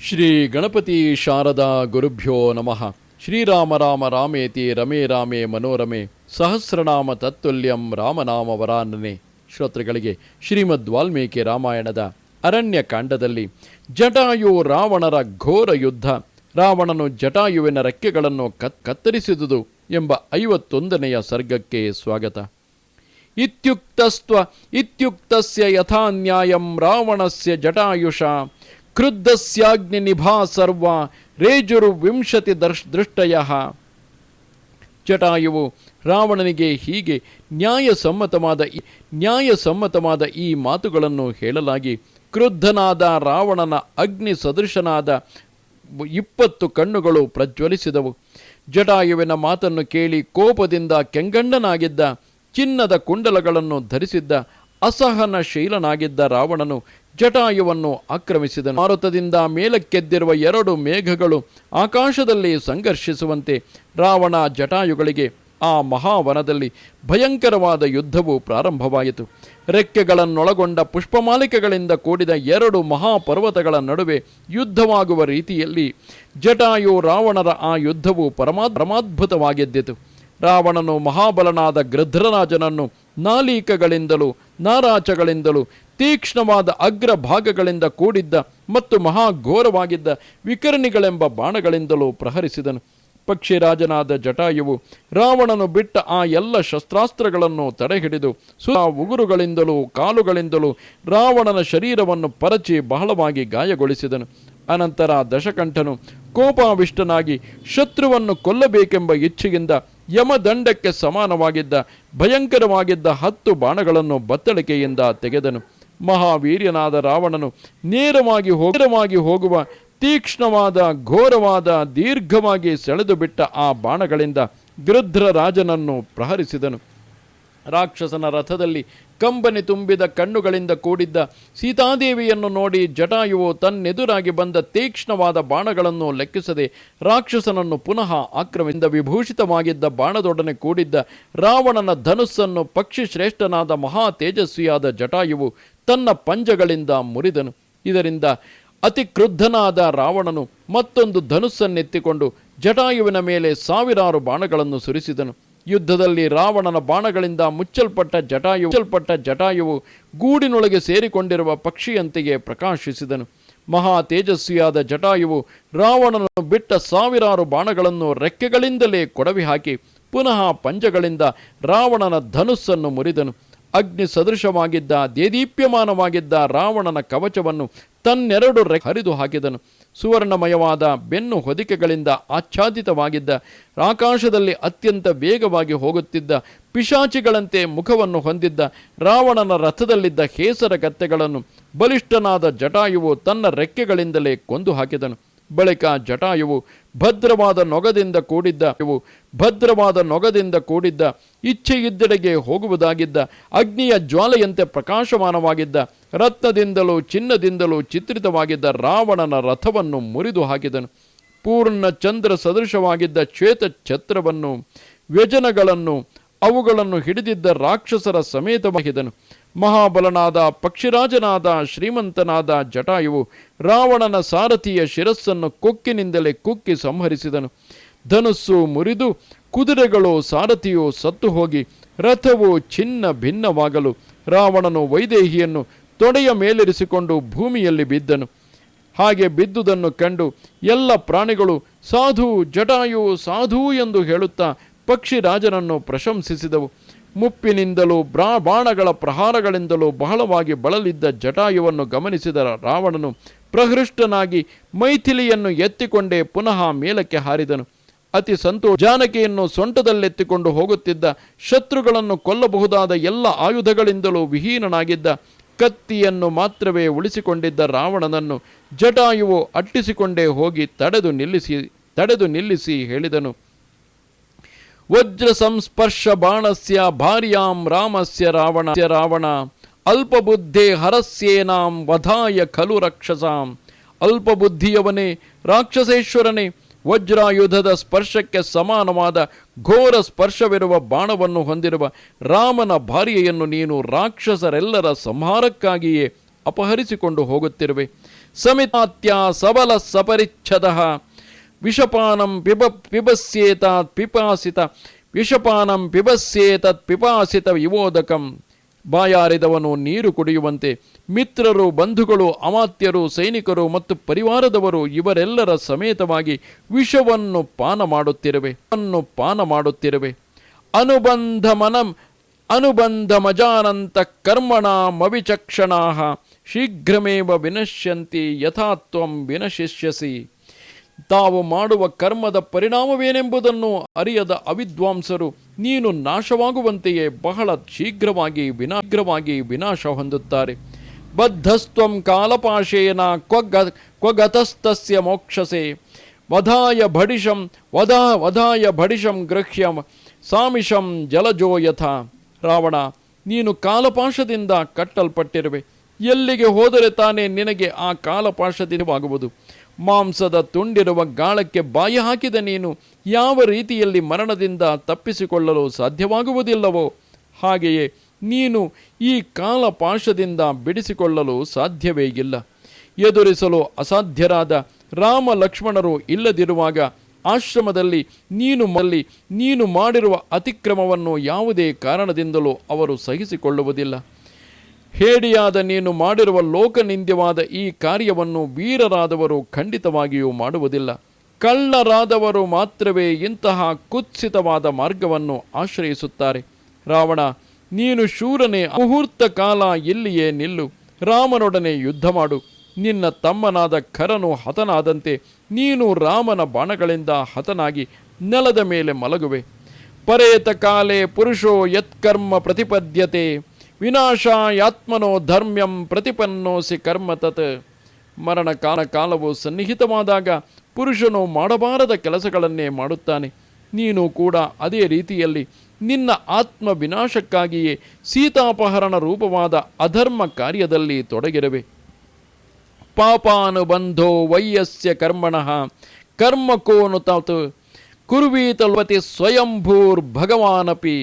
ಶ್ರೀ ಗಣಪತಿ ಶಾರದಾ ಗುರುಭ್ಯೋ ನಮಃ. ಶ್ರೀರಾಮ ರಾಮ ರಾಮೇತಿ ರಮೇ ರಾಮೇ ಮನೋರಮೆ ಸಹಸ್ರನಾಮ ತತ್ತುಲ್ಯಂ ರಾಮನಾಮ ವರಾನನೆ. ಶ್ರೋತೃಗಳಿಗೆ ಶ್ರೀಮದ್ ವಾಲ್ಮೀಕಿ ರಾಮಾಯಣದ ಅರಣ್ಯಕಾಂಡದಲ್ಲಿ ಜಟಾಯು ರಾವಣರ ಘೋರ ಯುದ್ಧ, ರಾವಣನು ಜಟಾಯುವಿನ ರೆಕ್ಕೆಗಳನ್ನು ಕತ್ತರಿಸಿದುದು ಎಂಬ 51ನೆಯ ಸರ್ಗಕ್ಕೆ ಸ್ವಾಗತ. ಇತ್ಯುಕ್ತಸ್ಯ ಯಥಾ ನ್ಯಾಯಂ ರಾವಣಸ್ಯ ಜಟಾಯುಷ ಕ್ರುದ್ಧಸ್ಯಾಗ್ನಿ ನಿಭಾ ಸರ್ವ ರೇಜುರ್ವಿಂಶತಿ ದೃಷ್ಟಯಃ. ಜಟಾಯುವು ರಾವಣನಿಗೆ ಹೀಗೆ ನ್ಯಾಯಸಮ್ಮತವಾದ ಈ ಮಾತುಗಳನ್ನು ಹೇಳಲಾಗಿ, ಕ್ರುದ್ಧನಾದ ರಾವಣನ ಅಗ್ನಿ ಸದೃಶನಾದ 20 ಕಣ್ಣುಗಳು ಪ್ರಜ್ವಲಿಸಿದವು. ಜಟಾಯುವಿನ ಮಾತನ್ನು ಕೇಳಿ ಕೋಪದಿಂದ ಕೆಂಗಣ್ಣನಾಗಿದ್ದ, ಚಿನ್ನದ ಕುಂಡಲಗಳನ್ನು ಧರಿಸಿದ್ದ, ಅಸಹನಶೀಲನಾಗಿದ್ದ ರಾವಣನು ಜಟಾಯುವನ್ನು ಆಕ್ರಮಿಸಿದನು. ಮಾರುತದಿಂದ ಮೇಲಕ್ಕೆದ್ದಿರುವ 2 ಮೇಘಗಳು ಆಕಾಶದಲ್ಲಿ ಸಂಘರ್ಷಿಸುವಂತೆ ರಾವಣ ಜಟಾಯುಗಳಿಗೆ ಆ ಮಹಾವನದಲ್ಲಿ ಭಯಂಕರವಾದ ಯುದ್ಧವು ಪ್ರಾರಂಭವಾಯಿತು. ರೆಕ್ಕೆಗಳನ್ನೊಳಗೊಂಡ ಪುಷ್ಪಮಾಲಿಕೆಗಳಿಂದ ಕೂಡಿದ 2 ಮಹಾಪರ್ವತಗಳ ನಡುವೆ ಯುದ್ಧವಾಗುವ ರೀತಿಯಲ್ಲಿ ಜಟಾಯು ರಾವಣರ ಆ ಯುದ್ಧವು ಪರಮಾದ್ಭುತವಾಗಿದ್ದಿತು. ರಾವಣನು ಮಹಾಬಲನಾದ ಗೃಧ್ರರಾಜನನ್ನು ನಾಲೀಕಗಳಿಂದಲೂ ನಾರಾಚಗಳಿಂದಲೂ ತೀಕ್ಷ್ಣವಾದ ಅಗ್ರಭಾಗಗಳಿಂದ ಕೂಡಿದ್ದ ಮತ್ತು ಮಹಾಘೋರವಾಗಿದ್ದ ವಿಕರ್ಣಿಗಳೆಂಬ ಬಾಣಗಳಿಂದಲೂ ಪ್ರಹರಿಸಿದನು. ಪಕ್ಷಿರಾಜನಾದ ಜಟಾಯುವು ರಾವಣನು ಬಿಟ್ಟ ಆ ಎಲ್ಲ ಶಸ್ತ್ರಾಸ್ತ್ರಗಳನ್ನು ತಡೆಹಿಡಿದು ಉಗುರುಗಳಿಂದಲೂ ಕಾಲುಗಳಿಂದಲೂ ರಾವಣನ ಶರೀರವನ್ನು ಪರಚಿ ಬಹಳವಾಗಿ ಗಾಯಗೊಳಿಸಿದನು. ಅನಂತರ ದಶಕಂಠನು ಕೋಪಾವಿಷ್ಟನಾಗಿ ಶತ್ರುವನ್ನು ಕೊಲ್ಲಬೇಕೆಂಬ ಇಚ್ಛೆಯಿಂದ ಯಮದಂಡಕ್ಕೆ ಸಮಾನವಾಗಿದ್ದ ಭಯಂಕರವಾಗಿದ್ದ 10 ಬಾಣಗಳನ್ನು ಬತ್ತಳಿಕೆಯಿಂದ ತೆಗೆದನು. ಮಹಾವೀರ್ಯನಾದ ರಾವಣನು ನೇರವಾಗಿ ಹೋಗುವ ತೀಕ್ಷ್ಣವಾದ ಘೋರವಾದ ದೀರ್ಘವಾಗಿ ಸೆಳೆದು ಬಿಟ್ಟ ಆ ಬಾಣಗಳಿಂದ ಗೃಧ್ರ ರಾಜನನ್ನು ಪ್ರಹರಿಸಿದನು. ರಾಕ್ಷಸನ ರಥದಲ್ಲಿ ಕಂಬನಿ ತುಂಬಿದ ಕಣ್ಣುಗಳಿಂದ ಕೂಡಿದ್ದ ಸೀತಾದೇವಿಯನ್ನು ನೋಡಿ ಜಟಾಯುವು ತನ್ನೆದುರಾಗಿ ಬಂದ ತೀಕ್ಷ್ಣವಾದ ಬಾಣಗಳನ್ನು ಲೆಕ್ಕಿಸದೆ ರಾಕ್ಷಸನನ್ನು ಪುನಃ ಆಕ್ರಮಿಸಿದ. ವಿಭೂಷಿತವಾಗಿದ್ದ ಬಾಣದೊಡನೆ ಕೂಡಿದ್ದ ರಾವಣನ ಧನುಸ್ಸನ್ನು ಪಕ್ಷಿ ಶ್ರೇಷ್ಠನಾದ ಮಹಾ ತೇಜಸ್ವಿಯಾದ ಜಟಾಯುವು ತನ್ನ ಪಂಜಗಳಿಂದ ಮುರಿದನು. ಇದರಿಂದ ಅತಿ ಕ್ರುದ್ಧನಾದ ರಾವಣನು ಮತ್ತೊಂದು ಧನುಸ್ಸನ್ನೆತ್ತಿಕೊಂಡು ಜಟಾಯುವಿನ ಮೇಲೆ 1000 ಬಾಣಗಳನ್ನು ಸುರಿಸಿದನು. ಯುದ್ಧದಲ್ಲಿ ರಾವಣನ ಬಾಣಗಳಿಂದ ಮುಚ್ಚಲ್ಪಟ್ಟ ಜಟಾಯುವು ಗೂಡಿನೊಳಗೆ ಸೇರಿಕೊಂಡಿರುವ ಪಕ್ಷಿಯಂತೆಯೇ ಪ್ರಕಾಶಿಸಿದನು. ಮಹಾ ತೇಜಸ್ವಿಯಾದ ಜಟಾಯುವು ರಾವಣನನ್ನು ಬಿಟ್ಟ 1000 ಬಾಣಗಳನ್ನು ರೆಕ್ಕೆಗಳಿಂದಲೇ ಕೊಡವಿ ಹಾಕಿ ಪುನಃ ಪಂಜಗಳಿಂದ ರಾವಣನ ಧನುಸ್ಸನ್ನು ಮುರಿದನು. ಅಗ್ನಿ ಸದೃಶವಾಗಿದ್ದ ದೇದೀಪ್ಯಮಾನವಾಗಿದ್ದ ರಾವಣನ ಕವಚವನ್ನು ತನ್ನೆರಡು ಹರಿದು ಹಾಕಿದನು. ಸುವರ್ಣಮಯವಾದ ಬೆನ್ನು ಹೊದಿಕೆಗಳಿಂದ ಆಚ್ಛಾದಿತವಾಗಿದ್ದ, ಆಕಾಶದಲ್ಲಿ ಅತ್ಯಂತ ವೇಗವಾಗಿ ಹೋಗುತ್ತಿದ್ದ ಪಿಶಾಚಿಗಳಂತೆ ಮುಖವನ್ನು ಹೊಂದಿದ್ದ ರಾವಣನ ರಥದಲ್ಲಿದ್ದ ಹೇಸರ ಕತ್ತೆಗಳನ್ನು ಬಲಿಷ್ಠನಾದ ಜಟಾಯುವು ತನ್ನ ರೆಕ್ಕೆಗಳಿಂದಲೇ ಕೊಂದು ಹಾಕಿದನು. ಬಳಿಕ ಜಟಾಯುವು ಭದ್ರವಾದ ನೊಗದಿಂದ ಕೂಡಿದ್ದ ಇಚ್ಛೆಯಿದ್ದೆಡೆಗೆ ಹೋಗುವುದಾಗಿದ್ದ ಅಗ್ನಿಯ ಜ್ವಾಲೆಯಂತೆ ಪ್ರಕಾಶಮಾನವಾಗಿದ್ದ ರತ್ನದಿಂದಲೂ ಚಿನ್ನದಿಂದಲೂ ಚಿತ್ರಿತವಾಗಿದ್ದ ರಾವಣನ ರಥವನ್ನು ಮುರಿದು ಹಾಕಿದನು. ಪೂರ್ಣ ಚಂದ್ರ ಸದೃಶವಾಗಿದ್ದ ಶ್ವೇತ ಛತ್ರವನ್ನು ವ್ಯಜನಗಳನ್ನು ಅವುಗಳನ್ನು ಹಿಡಿದಿದ್ದ ರಾಕ್ಷಸರ ಸಮೇತವಾಗಿದ್ದನು. ಮಹಾಬಲನಾದ ಪಕ್ಷಿರಾಜನಾದ ಶ್ರೀಮಂತನಾದ ಜಟಾಯುವು ರಾವಣನ ಸಾರಥಿಯ ಶಿರಸ್ಸನ್ನು ಕೊಕ್ಕಿನಿಂದಲೇ ಕುಕ್ಕಿ ಸಂಹರಿಸಿದನು. ಧನುಸ್ಸು ಮುರಿದು ಕುದುರೆಗಳು ಸಾರಥಿಯು ಸತ್ತು ಹೋಗಿ ರಥವು ಛಿನ್ನ ಭಿನ್ನವಾಗಲು ರಾವಣನು ವೈದೇಹಿಯನ್ನು ತೊಡೆಯ ಮೇಲಿರಿಸಿಕೊಂಡು ಭೂಮಿಯಲ್ಲಿ ಬಿದ್ದನು. ಹಾಗೆ ಬಿದ್ದುದನ್ನು ಕಂಡು ಎಲ್ಲ ಪ್ರಾಣಿಗಳು ಸಾಧು, ಜಟಾಯು ಸಾಧು ಎಂದು ಹೇಳುತ್ತಾ ಪಕ್ಷಿರಾಜನನ್ನು ಪ್ರಶಂಸಿಸಿದವು. ಮುಪ್ಪಿನಿಂದಲೂ ಬಾಣಗಳ ಪ್ರಹಾರಗಳಿಂದಲೂ ಬಹಳವಾಗಿ ಬಳಲಿದ್ದ ಜಟಾಯುವನ್ನು ಗಮನಿಸಿದ ರಾವಣನು ಪ್ರಹೃಷ್ಟನಾಗಿ ಮೈಥಿಲಿಯನ್ನು ಎತ್ತಿಕೊಂಡೇ ಪುನಃ ಮೇಲಕ್ಕೆ ಹಾರಿದನು. ಅತಿ ಜಾನಕಿಯನ್ನು ಸೊಂಟದಲ್ಲೆತ್ತಿಕೊಂಡು ಹೋಗುತ್ತಿದ್ದ, ಶತ್ರುಗಳನ್ನು ಕೊಲ್ಲಬಹುದಾದ ಎಲ್ಲ ಆಯುಧಗಳಿಂದಲೂ ವಿಹೀನನಾಗಿದ್ದ, ಕತ್ತಿಯನ್ನು ಮಾತ್ರವೇ ಉಳಿಸಿಕೊಂಡಿದ್ದ ರಾವಣನನ್ನು ಜಟಾಯುವು ಅಟ್ಟಿಸಿಕೊಂಡೇ ಹೋಗಿ ತಡೆದು ನಿಲ್ಲಿಸಿ ಹೇಳಿದನು, ವಜ್ರ ಸಂಸ್ಪರ್ಶ ಬಾಣಸ್ಯ ಭಾರ್ಯಾಂ ರಾಮಸ್ಯ ರಾವಣ ಅಲ್ಪಬುದ್ಧೇ ಹರಸ್ಯೇನಾಂ ವಧಾಯ ಖಲು ರಕ್ಷಸಾಂ. ಅಲ್ಪಬುದ್ಧಿಯವನೇ, ರಾಕ್ಷಸೇಶ್ವರನೇ, ವಜ್ರಾಯುಧದ ಸ್ಪರ್ಶಕ್ಕೆ ಸಮಾನವಾದ ಘೋರ ಸ್ಪರ್ಶವಿರುವ ಬಾಣವನ್ನು ಹೊಂದಿರುವ ರಾಮನ ಭಾರ್ಯೆಯನ್ನು ನೀನು ರಾಕ್ಷಸರೆಲ್ಲರ ಸಂಹಾರಕ್ಕಾಗಿಯೇ ಅಪಹರಿಸಿಕೊಂಡು ಹೋಗುತ್ತಿರುವೆ. ಸಮಿತಾತ್ಯ ಸಬಲ ಸಪರಿಚ್ಛದ ವಿಷಪಾನಂ ಪಿಬಸ್ಯೇತಾತ್ ಪಿಪಾಸಿತ ವಿಷಪಾನಂ ಪಿಬಸ್ಯೇತತ್ ಪಿಪಾಸಿತ ವಿವೋದಕಂ. ಬಾಯಾರಿದವನು ನೀರು ಕುಡಿಯುವಂತೆ ಮಿತ್ರರು, ಬಂಧುಗಳು, ಅಮಾತ್ಯರು, ಸೈನಿಕರು ಮತ್ತು ಪರಿವಾರದವರು ಇವರೆಲ್ಲರ ಸಮೇತವಾಗಿ ವಿಷವನ್ನು ಪಾನ ಮಾಡುತ್ತಿರುವೆ. ಅನುಬಂಧಮಜಾನಂತ ಕರ್ಮಣಾಮವಿಚಕ್ಷಣಾ ಶೀಘ್ರಮೇವ ವಿನಶ್ಯಂತಿ ಯಥಾತ್ವಂ ವಿನಶಿಷ್ಯಸಿ. ತಾವು ಮಾಡುವ ಕರ್ಮದ ಪರಿಣಾಮವೇನೆಂಬುದನ್ನು ಅರಿಯದ ಅವಿದ್ವಾಂಸರು ನೀನು ನಾಶವಾಗುವಂತೆಯೇ ಬಹಳ ಶೀಘ್ರವಾಗಿ ವಿನಾಶ ಹೊಂದುತ್ತಾರೆ. ಬದ್ಧಸ್ತ್ವಂ ಕಾಲಪಾಶೇನ ಕ್ವಗತಸ್ತಸ್ಯ ಮೋಕ್ಷಸೆ ವಧಾಯ ಭಡಿಶಂ ಗೃಹ್ಯ ಸಾಮಿಷಂ ಜಲಜೋ ಯಥ. ರಾವಣ, ನೀನು ಕಾಲಪಾಶದಿಂದ ಕಟ್ಟಲ್ಪಟ್ಟಿರುವೆ. ಎಲ್ಲಿಗೆ ಹೋದರೆ ತಾನೇ ನಿನಗೆ ಆ ಕಾಲಪಾಶದಿಂದವಾಗುವುದು? ಮಾಂಸದ ತುಂಡಿರುವ ಗಾಳಕ್ಕೆ ಬಾಯಿ ಹಾಕಿದ ನೀನು ಯಾವ ರೀತಿಯಲ್ಲಿ ಮರಣದಿಂದ ತಪ್ಪಿಸಿಕೊಳ್ಳಲು ಸಾಧ್ಯವಾಗುವುದಿಲ್ಲವೋ ಹಾಗೆಯೇ ನೀನು ಈ ಕಾಲಪಾಶದಿಂದ ಬಿಡಿಸಿಕೊಳ್ಳಲು ಸಾಧ್ಯವೇ ಇಲ್ಲ. ಎದುರಿಸಲು ಅಸಾಧ್ಯರಾದ ರಾಮ ಲಕ್ಷ್ಮಣರು ಇಲ್ಲದಿರುವಾಗ ಆಶ್ರಮದಲ್ಲಿ ನೀನು ಮಾಡಿರುವ ಅತಿಕ್ರಮವನ್ನು ಯಾವುದೇ ಕಾರಣದಿಂದಲೂ ಅವರು ಸಹಿಸಿಕೊಳ್ಳುವುದಿಲ್ಲ. ಹೇಡಿಯಾದ ನೀನು ಮಾಡಿರುವ ಲೋಕನಿಂದ್ಯವಾದ ಈ ಕಾರ್ಯವನ್ನು ವೀರರಾದವರು ಖಂಡಿತವಾಗಿಯೂ ಮಾಡುವುದಿಲ್ಲ. ಕಳ್ಳರಾದವರು ಮಾತ್ರವೇ ಇಂತಹ ಕುತ್ಸಿತವಾದ ಮಾರ್ಗವನ್ನು ಆಶ್ರಯಿಸುತ್ತಾರೆ. ರಾವಣ, ನೀನು ಶೂರನೇ, ಮುಹೂರ್ತ ಕಾಲ ಇಲ್ಲಿಯೇ ನಿಲ್ಲು. ರಾಮನೊಡನೆ ಯುದ್ಧ ಮಾಡು. ನಿನ್ನ ತಮ್ಮನಾದ ಖರನು ಹತನಾದಂತೆ ನೀನು ರಾಮನ ಬಾಣಗಳಿಂದ ಹತನಾಗಿ ನೆಲದ ಮೇಲೆ ಮಲಗುವೆ. ಪರೇತ ಕಾಲೇ ಪುರುಷೋ ಯತ್ಕರ್ಮ ಪ್ರತಿಪದ್ಯತೆ ವಿನಾಶಾಯಾತ್ಮನೋ ಧರ್ಮ್ಯಂ ಪ್ರತಿಪನ್ನೋಸಿ ಕರ್ಮ ತತ್. ಮರಣ ಕಾಲವು ಸನ್ನಿಹಿತವಾದಾಗ ಪುರುಷನು ಮಾಡಬಾರದ ಕೆಲಸಗಳನ್ನೇ ಮಾಡುತ್ತಾನೆ. ನೀನು ಕೂಡ ಅದೇ ರೀತಿಯಲ್ಲಿ ನಿನ್ನ ಆತ್ಮ ವಿನಾಶಕ್ಕಾಗಿಯೇ ಸೀತಾಪಹರಣ ರೂಪವಾದ ಅಧರ್ಮ ಕಾರ್ಯದಲ್ಲಿ ತೊಡಗಿರುವೆ. ಪಾಪಾನುಬಂಧೋ ವೈಯಸ್ಯ ಕರ್ಮಣಃ ಕರ್ಮ ಕೋನು ತಾತ್ ಕುರ್ವೀತಲ್ವತಿ ಸ್ವಯಂಭೂರ್ ಭಗವಾನಪಿ.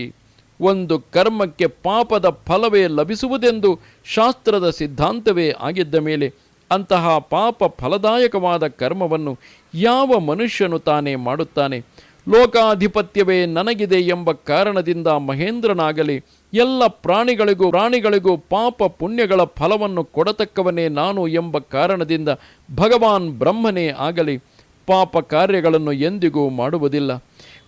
ಒಂದು ಕರ್ಮಕ್ಕೆ ಪಾಪದ ಫಲವೇ ಲಭಿಸುವುದೆಂದು ಶಾಸ್ತ್ರದ ಸಿದ್ಧಾಂತವೇ ಆಗಿದ್ದ ಮೇಲೆ ಅಂತಹ ಪಾಪ ಫಲದಾಯಕವಾದ ಕರ್ಮವನ್ನು ಯಾವ ಮನುಷ್ಯನು ತಾನೇ ಮಾಡುತ್ತಾನೆ? ಲೋಕಾಧಿಪತ್ಯವೇ ನನಗಿದೆ ಎಂಬ ಕಾರಣದಿಂದ ಮಹೇಂದ್ರನಾಗಲಿ ಎಲ್ಲ ಪ್ರಾಣಿಗಳಿಗೂ ಪಾಪ ಪುಣ್ಯಗಳ ಫಲವನ್ನು ಕೊಡತಕ್ಕವನೇ ನಾನು ಎಂಬ ಕಾರಣದಿಂದ ಭಗವಾನ್ ಬ್ರಹ್ಮನೇ ಆಗಲಿ ಪಾಪ ಕಾರ್ಯಗಳನ್ನು ಎಂದಿಗೂ ಮಾಡುವುದಿಲ್ಲ.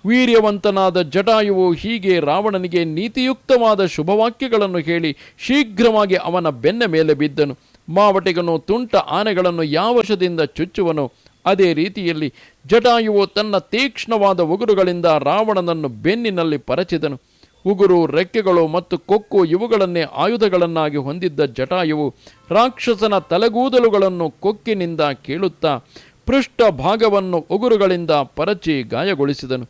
ವೀರ್ಯವಂತನಾದ ಜಟಾಯುವು ಹೀಗೆ ರಾವಣನಿಗೆ ನೀತಿಯುಕ್ತವಾದ ಶುಭವಾಕ್ಯಗಳನ್ನು ಹೇಳಿ ಶೀಘ್ರವಾಗಿ ಅವನ ಬೆನ್ನ ಮೇಲೆ ಬಿದ್ದನು. ಮಾವಟಿಗನು ತುಂಟ ಆನೆಗಳನ್ನು ಯಾವ ವಶದಿಂದ ಚುಚ್ಚುವನೋ ಅದೇ ರೀತಿಯಲ್ಲಿ ಜಟಾಯುವು ತನ್ನ ತೀಕ್ಷ್ಣವಾದ ಉಗುರುಗಳಿಂದ ರಾವಣನನ್ನು ಬೆನ್ನಿನಲ್ಲಿ ಪರಚಿದನು. ಉಗುರು, ರೆಕ್ಕೆಗಳು ಮತ್ತು ಕೊಕ್ಕು ಇವುಗಳನ್ನೇ ಆಯುಧಗಳನ್ನಾಗಿ ಹೊಂದಿದ್ದ ಜಟಾಯುವು ರಾಕ್ಷಸನ ತಲೆಗೂದಲುಗಳನ್ನು ಕೊಕ್ಕಿನಿಂದ ಕೀಳುತ್ತಾ ಪೃಷ್ಠ ಭಾಗವನ್ನು ಉಗುರುಗಳಿಂದ ಪರಚಿ ಗಾಯಗೊಳಿಸಿದನು.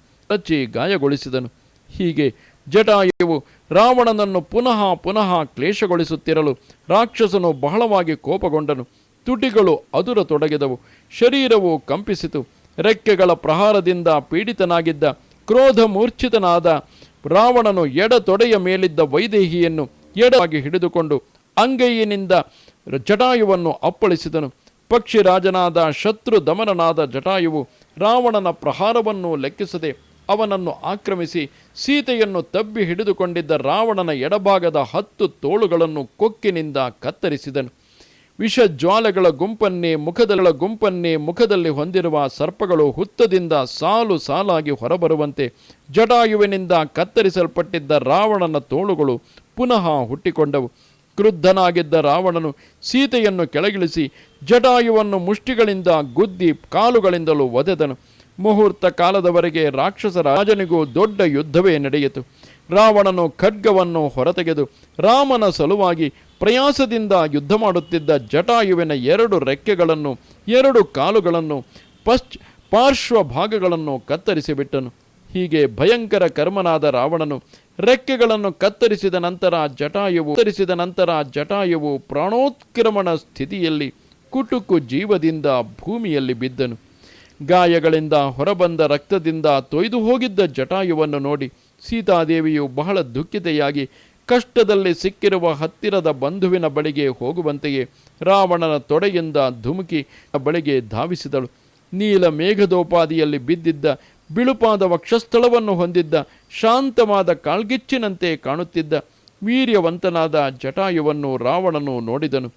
ಹೀಗೆ ಜಟಾಯುವು ರಾವಣನನ್ನು ಪುನಃ ಕ್ಲೇಶಗೊಳಿಸುತ್ತಿರಲು ರಾಕ್ಷಸನು ಬಹಳವಾಗಿ ಕೋಪಗೊಂಡನು. ತುಟಿಗಳು ಅದುರತೊಡಗಿದವು, ಶರೀರವು ಕಂಪಿಸಿತು. ರೆಕ್ಕೆಗಳ ಪ್ರಹಾರದಿಂದ ಪೀಡಿತನಾಗಿದ್ದ ಕ್ರೋಧ ಮೂರ್ಛಿತನಾದ ರಾವಣನು ಎಡ ತೊಡೆಯ ಮೇಲಿದ್ದ ವೈದೇಹಿಯನ್ನು ಎಡವಾಗಿ ಹಿಡಿದುಕೊಂಡು ಅಂಗೈಯಿನಿಂದ ಜಟಾಯುವನ್ನು ಅಪ್ಪಳಿಸಿದನು. ಪಕ್ಷಿರಾಜನಾದ ಶತ್ರು ದಮನನಾದ ಜಟಾಯುವು ರಾವಣನ ಪ್ರಹಾರವನ್ನು ಲೆಕ್ಕಿಸದೆ ಅವನನ್ನು ಆಕ್ರಮಿಸಿ ಸೀತೆಯನ್ನು ತಬ್ಬಿ ಹಿಡಿದುಕೊಂಡಿದ್ದ ರಾವಣನ ಎಡಭಾಗದ 10 ತೋಳುಗಳನ್ನು ಕೊಕ್ಕಿನಿಂದ ಕತ್ತರಿಸಿದನು. ವಿಷಜ್ವಾಲೆಗಳ ಗುಂಪನ್ನೇ ಮುಖದಲ್ಲಿ ಹೊಂದಿರುವ ಸರ್ಪಗಳು ಹುತ್ತದಿಂದ ಸಾಲು ಸಾಲಾಗಿ ಹೊರಬರುವಂತೆ ಜಟಾಯುವಿನಿಂದ ಕತ್ತರಿಸಲ್ಪಟ್ಟಿದ್ದ ರಾವಣನ ತೋಳುಗಳು ಪುನಃ ಹುಟ್ಟಿಕೊಂಡವು. ಕ್ರುದ್ಧನಾಗಿದ್ದ ರಾವಣನು ಸೀತೆಯನ್ನು ಕೆಳಗಿಳಿಸಿ ಜಟಾಯುವನ್ನು ಮುಷ್ಟಿಗಳಿಂದ ಗುದ್ದಿ ಕಾಲುಗಳಿಂದಲೂ ಒದೆದನು. ಮುಹೂರ್ತ ಕಾಲದವರೆಗೆ ರಾಕ್ಷಸ ರಾಜನಿಗೂ ದೊಡ್ಡ ಯುದ್ಧವೇ ನಡೆಯಿತು. ರಾವಣನು ಖಡ್ಗವನ್ನು ಹೊರತೆಗೆದು ರಾಮನ ಸಲುವಾಗಿ ಪ್ರಯಾಸದಿಂದ ಯುದ್ಧ ಮಾಡುತ್ತಿದ್ದ ಜಟಾಯುವಿನ 2 ರೆಕ್ಕೆಗಳನ್ನು, 2 ಕಾಲುಗಳನ್ನು, ಪಾರ್ಶ್ವ ಭಾಗಗಳನ್ನು ಕತ್ತರಿಸಿಬಿಟ್ಟನು. ಹೀಗೆ ಭಯಂಕರ ಕರ್ಮನಾದ ರಾವಣನು ರೆಕ್ಕೆಗಳನ್ನು ಕತ್ತರಿಸಿದ ನಂತರ ಜಟಾಯುವು ಪ್ರಾಣೋತ್ಕ್ರಮಣ ಸ್ಥಿತಿಯಲ್ಲಿ ಕುಟುಕು ಜೀವದಿಂದ ಭೂಮಿಯಲ್ಲಿ ಬಿದ್ದನು. ಗಾಯಗಳಿಂದ ಹೊರಬಂದ ರಕ್ತದಿಂದ ತೊಯ್ದು ಹೋಗಿದ್ದ ಜಟಾಯುವನ್ನು ನೋಡಿ ಸೀತಾದೇವಿಯು ಬಹಳ ದುಃಖಿತೆಯಾಗಿ ಕಷ್ಟದಲ್ಲಿ ಸಿಕ್ಕಿರುವ ಹತ್ತಿರದ ಬಂಧುವಿನ ಬಳಿಗೆ ಹೋಗುವಂತೆಯೇ ರಾವಣನ ತೊಡೆಯಿಂದ ಧುಮುಕಿ ಬಳಿಗೆ ಧಾವಿಸಿದಳು. ನೀಲ ಮೇಘದೋಪಾದಿಯಲ್ಲಿ ಬಿದ್ದಿದ್ದ ಬಿಳುಪಾದ ವಕ್ಷಸ್ಥಳವನ್ನು ಹೊಂದಿದ್ದ ಶಾಂತವಾದ ಕಾಳ್ಗಿಚ್ಚಿನಂತೆ ಕಾಣುತ್ತಿದ್ದ ವೀರ್ಯವಂತನಾದ ಜಟಾಯುವನ್ನು ರಾವಣನು ನೋಡಿದನು.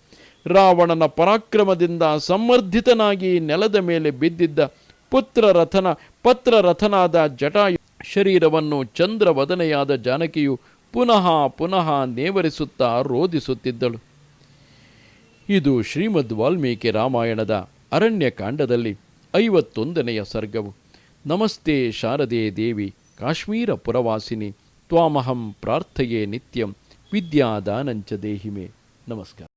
ರಾವಣನ ಪರಾಕ್ರಮದಿಂದ ಸಮರ್ಧಿತನಾಗಿ ನೆಲದ ಮೇಲೆ ಬಿದ್ದಿದ್ದ ಪತ್ರರಥನಾದ ಜಟಾಯು ಶರೀರವನ್ನು ಚಂದ್ರವದನೆಯಾದ ಜಾನಕಿಯು ಪುನಃ ಪುನಃ ನೇವರಿಸುತ್ತಾ ರೋದಿಸುತ್ತಿದ್ದಳು. ಇದು ಶ್ರೀಮದ್ ವಾಲ್ಮೀಕಿ ರಾಮಾಯಣದ ಅರಣ್ಯಕಾಂಡದಲ್ಲಿ 51ನೆಯ ಸರ್ಗವು. ನಮಸ್ತೆ ಶಾರದೆ ದೇವಿ ಕಾಶ್ಮೀರ ಪುರವಾಸಿನಿ ತ್ವಾಮಹಂ ಪ್ರಾರ್ಥಯೇ ನಿತ್ಯಂ ವಿದ್ಯಾದಾನಂಚ ದೇಹಿಮೆ. ನಮಸ್ಕಾರ.